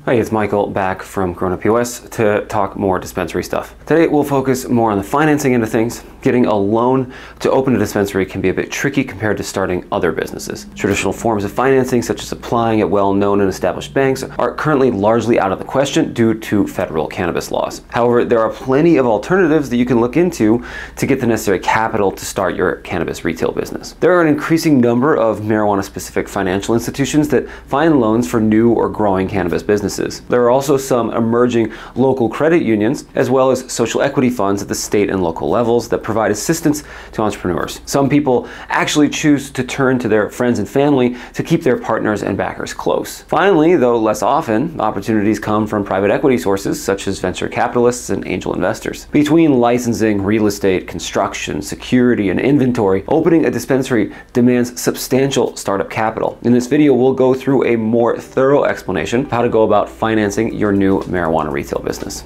Hey, it's Michael back from KORONA POS to talk more dispensary stuff. Today we'll focus more on the financing end of things. Getting a loan to open a dispensary can be a bit tricky compared to starting other businesses. Traditional forms of financing, such as applying at well-known and established banks, are currently largely out of the question due to federal cannabis laws. However, there are plenty of alternatives that you can look into to get the necessary capital to start your cannabis retail business. There are an increasing number of marijuana-specific financial institutions that find loans for new or growing cannabis businesses. There are also some emerging local credit unions, as well as social equity funds at the state and local levels that provide assistance to entrepreneurs. Some people actually choose to turn to their friends and family to keep their partners and backers close. Finally, though less often, opportunities come from private equity sources such as venture capitalists and angel investors. Between licensing, real estate, construction, security, and inventory, opening a dispensary demands substantial startup capital. In this video, we'll go through a more thorough explanation of how to go about financing your new marijuana retail business.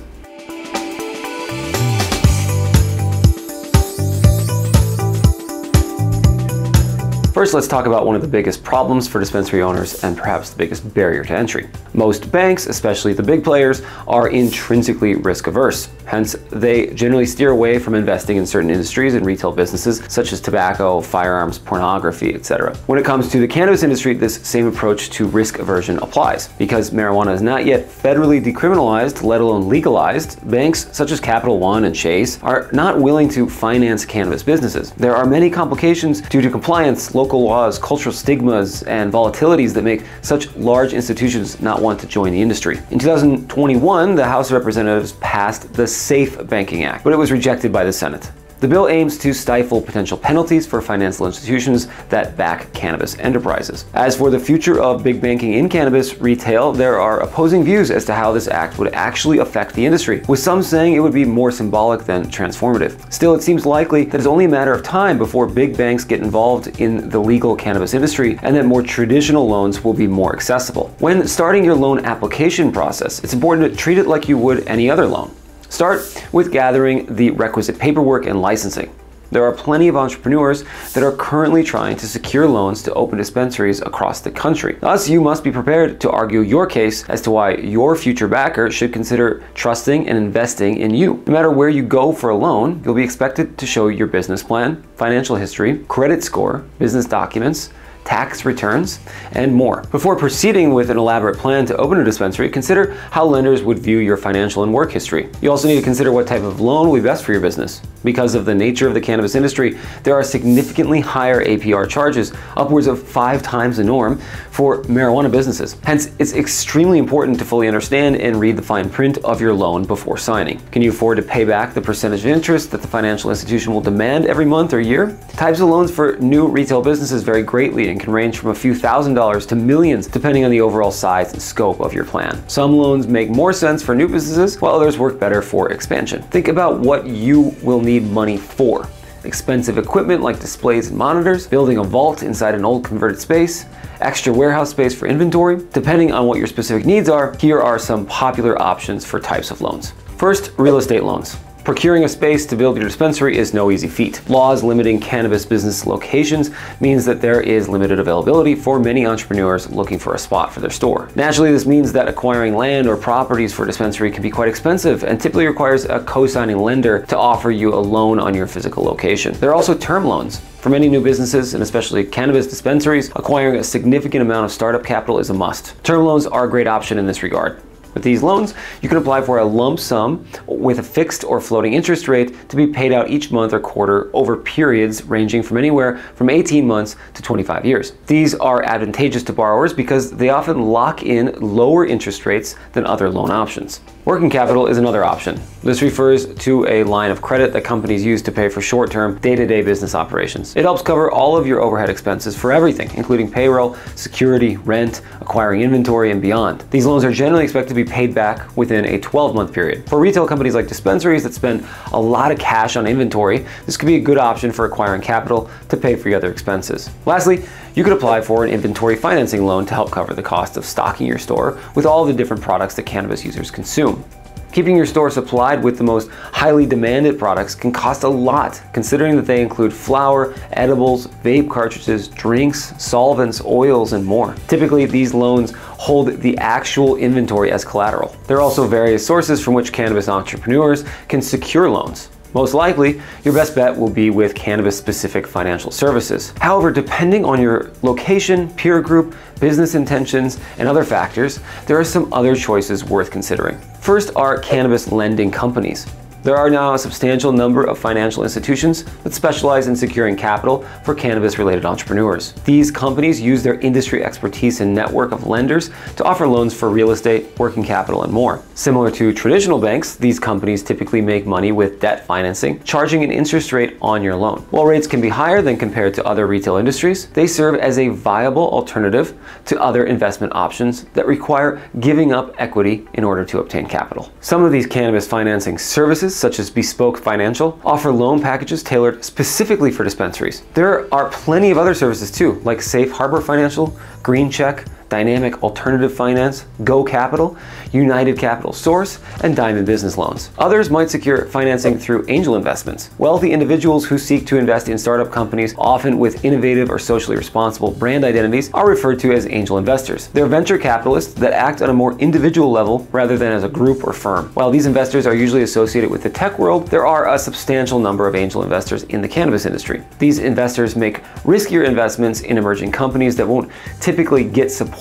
First, let's talk about one of the biggest problems for dispensary owners and perhaps the biggest barrier to entry. Most banks, especially the big players, are intrinsically risk averse. Hence, they generally steer away from investing in certain industries and retail businesses such as tobacco, firearms, pornography, etc. When it comes to the cannabis industry, this same approach to risk aversion applies. Because marijuana is not yet federally decriminalized, let alone legalized, banks such as Capital One and Chase are not willing to finance cannabis businesses. There are many complications due to compliance, local laws, cultural stigmas, and volatilities that make such large institutions not want to join the industry. In 2021, the House of Representatives passed the SAFE Banking Act, but it was rejected by the Senate. The bill aims to stifle potential penalties for financial institutions that back cannabis enterprises. As for the future of big banking in cannabis retail, there are opposing views as to how this act would actually affect the industry, with some saying it would be more symbolic than transformative. Still, it seems likely that it's only a matter of time before big banks get involved in the legal cannabis industry and that more traditional loans will be more accessible. When starting your loan application process, it's important to treat it like you would any other loan. Start with gathering the requisite paperwork and licensing. There are plenty of entrepreneurs that are currently trying to secure loans to open dispensaries across the country. Thus, you must be prepared to argue your case as to why your future backer should consider trusting and investing in you. No matter where you go for a loan, you'll be expected to show your business plan, financial history, credit score, business documents, tax returns, and more. Before proceeding with an elaborate plan to open a dispensary, consider how lenders would view your financial and work history. You also need to consider what type of loan will be best for your business. Because of the nature of the cannabis industry, there are significantly higher APR charges, upwards of 5 times the norm for marijuana businesses. Hence, it's extremely important to fully understand and read the fine print of your loan before signing. Can you afford to pay back the percentage of interest that the financial institution will demand every month or year? Types of loans for new retail businesses vary greatly and can range from a few $1,000s to millions, depending on the overall size and scope of your plan. Some loans make more sense for new businesses, while others work better for expansion. Think about what you will need money for. Expensive equipment like displays and monitors, building a vault inside an old converted space, extra warehouse space for inventory. Depending on what your specific needs are, here are some popular options for types of loans. First, real estate loans. Procuring a space to build your dispensary is no easy feat. Laws limiting cannabis business locations means that there is limited availability for many entrepreneurs looking for a spot for their store. Naturally, this means that acquiring land or properties for a dispensary can be quite expensive and typically requires a co-signing lender to offer you a loan on your physical location. There are also term loans. For many new businesses, and especially cannabis dispensaries, acquiring a significant amount of startup capital is a must. Term loans are a great option in this regard. With these loans, you can apply for a lump sum with a fixed or floating interest rate to be paid out each month or quarter over periods ranging from anywhere from 18 months to 25 years. These are advantageous to borrowers because they often lock in lower interest rates than other loan options. Working capital is another option. This refers to a line of credit that companies use to pay for short-term, day-to-day business operations. It helps cover all of your overhead expenses for everything, including payroll, security, rent, acquiring inventory, and beyond. These loans are generally expected to be paid back within a 12-month period. For retail companies like dispensaries that spend a lot of cash on inventory, this could be a good option for acquiring capital to pay for your other expenses. Lastly, you could apply for an inventory financing loan to help cover the cost of stocking your store with all the different products that cannabis users consume. Keeping your store supplied with the most highly demanded products can cost a lot, considering that they include flour, edibles, vape cartridges, drinks, solvents, oils, and more. Typically, these loans hold the actual inventory as collateral. There are also various sources from which cannabis entrepreneurs can secure loans. Most likely, your best bet will be with cannabis-specific financial services. However, depending on your location, peer group, business intentions, and other factors, there are some other choices worth considering. First are cannabis lending companies. There are now a substantial number of financial institutions that specialize in securing capital for cannabis-related entrepreneurs. These companies use their industry expertise and network of lenders to offer loans for real estate, working capital, and more. Similar to traditional banks, these companies typically make money with debt financing, charging an interest rate on your loan. While rates can be higher than compared to other retail industries, they serve as a viable alternative to other investment options that require giving up equity in order to obtain capital. Some of these cannabis financing services, such as Bespoke Financial, offer loan packages tailored specifically for dispensaries. There are plenty of other services too, like Safe Harbor Financial, Green Check, Dynamic Alternative Finance, Go Capital, United Capital Source, and Diamond Business Loans. Others might secure financing through angel investments. Wealthy individuals who seek to invest in startup companies, often with innovative or socially responsible brand identities, are referred to as angel investors. They're venture capitalists that act on a more individual level rather than as a group or firm. While these investors are usually associated with the tech world, there are a substantial number of angel investors in the cannabis industry. These investors make riskier investments in emerging companies that won't typically get support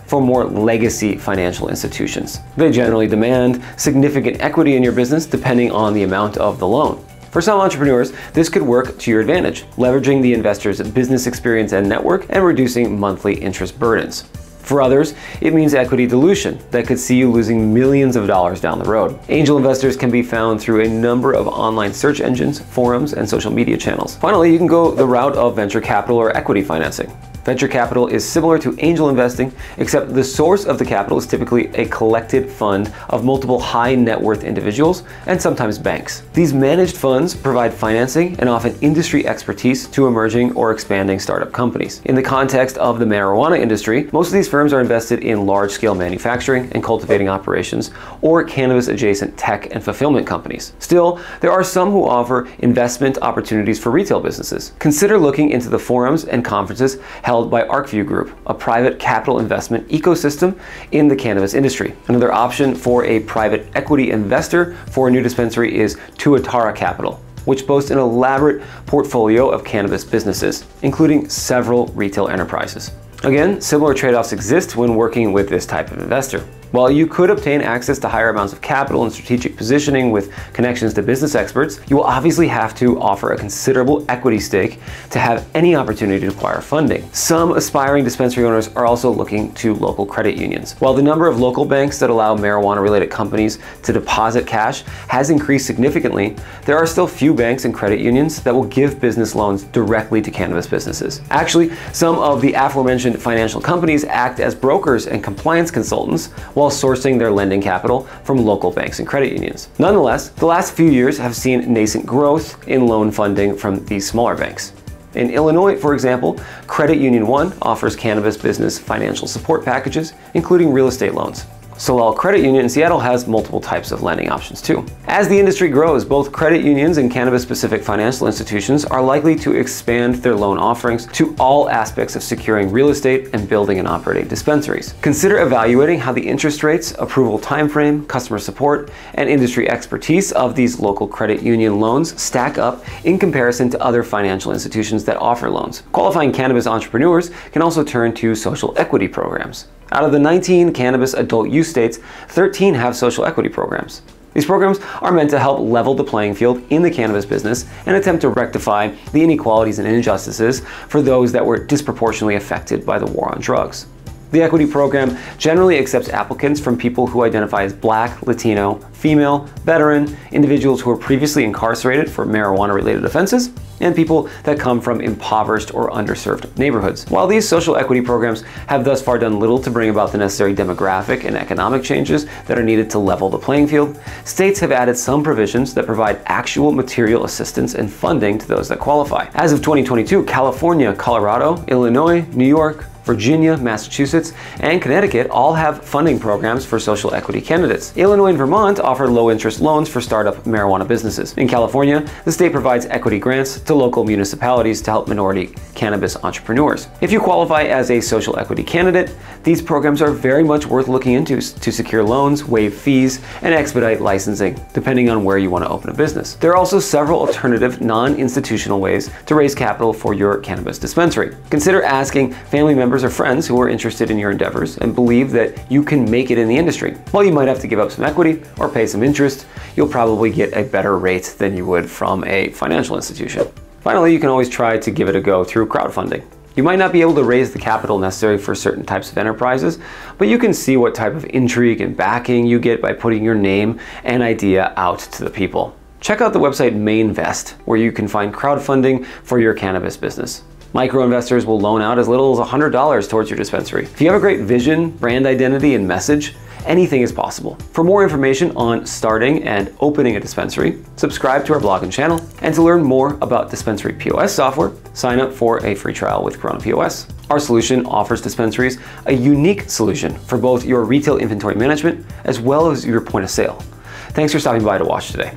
for more legacy financial institutions. They generally demand significant equity in your business depending on the amount of the loan. For some entrepreneurs, this could work to your advantage, leveraging the investor's business experience and network and reducing monthly interest burdens. For others, it means equity dilution that could see you losing millions of dollars down the road. Angel investors can be found through a number of online search engines, forums, and social media channels. Finally, you can go the route of venture capital or equity financing. Venture capital is similar to angel investing, except the source of the capital is typically a collected fund of multiple high net worth individuals and sometimes banks. These managed funds provide financing and often industry expertise to emerging or expanding startup companies. In the context of the marijuana industry, most of these firms are invested in large-scale manufacturing and cultivating operations or cannabis-adjacent tech and fulfillment companies. Still, there are some who offer investment opportunities for retail businesses. Consider looking into the forums and conferences held by ArcView Group, a private capital investment ecosystem in the cannabis industry. Another option for a private equity investor for a new dispensary is Tuatara Capital, which boasts an elaborate portfolio of cannabis businesses, including several retail enterprises. Again, similar trade-offs exist when working with this type of investor. While you could obtain access to higher amounts of capital and strategic positioning with connections to business experts, you will obviously have to offer a considerable equity stake to have any opportunity to acquire funding. Some aspiring dispensary owners are also looking to local credit unions. While the number of local banks that allow marijuana-related companies to deposit cash has increased significantly, there are still few banks and credit unions that will give business loans directly to cannabis businesses. Actually, some of the aforementioned financial companies act as brokers and compliance consultants while sourcing their lending capital from local banks and credit unions. Nonetheless, the last few years have seen nascent growth in loan funding from these smaller banks. In Illinois, for example, Credit Union One offers cannabis business financial support packages, including real estate loans. Solal Credit Union in Seattle has multiple types of lending options too. As the industry grows, both credit unions and cannabis-specific financial institutions are likely to expand their loan offerings to all aspects of securing real estate and building and operating dispensaries. Consider evaluating how the interest rates, approval timeframe, customer support, and industry expertise of these local credit union loans stack up in comparison to other financial institutions that offer loans. Qualifying cannabis entrepreneurs can also turn to social equity programs. Out of the 19 cannabis adult use states, 13 have social equity programs. These programs are meant to help level the playing field in the cannabis business and attempt to rectify the inequalities and injustices for those that were disproportionately affected by the war on drugs. The equity program generally accepts applicants from people who identify as Black, Latino, female, veteran, individuals who were previously incarcerated for marijuana-related offenses, and people that come from impoverished or underserved neighborhoods. While these social equity programs have thus far done little to bring about the necessary demographic and economic changes that are needed to level the playing field, states have added some provisions that provide actual material assistance and funding to those that qualify. As of 2022, California, Colorado, Illinois, New York, Virginia, Massachusetts, and Connecticut all have funding programs for social equity candidates. Illinois and Vermont offer low-interest loans for startup marijuana businesses. In California, the state provides equity grants to local municipalities to help minority cannabis entrepreneurs. If you qualify as a social equity candidate, these programs are very much worth looking into to secure loans, waive fees, and expedite licensing, depending on where you want to open a business. There are also several alternative non-institutional ways to raise capital for your cannabis dispensary. Consider asking family members or friends who are interested in your endeavors and believe that you can make it in the industry. While you might have to give up some equity or pay some interest, you'll probably get a better rate than you would from a financial institution. Finally, you can always try to give it a go through crowdfunding. You might not be able to raise the capital necessary for certain types of enterprises, but you can see what type of intrigue and backing you get by putting your name and idea out to the people. Check out the website Mainvest, where you can find crowdfunding for your cannabis business. Micro-investors will loan out as little as $100 towards your dispensary. If you have a great vision, brand identity, and message, anything is possible. For more information on starting and opening a dispensary, subscribe to our blog and channel. And to learn more about dispensary POS software, sign up for a free trial with KORONA POS. Our solution offers dispensaries a unique solution for both your retail inventory management as well as your point of sale. Thanks for stopping by to watch today.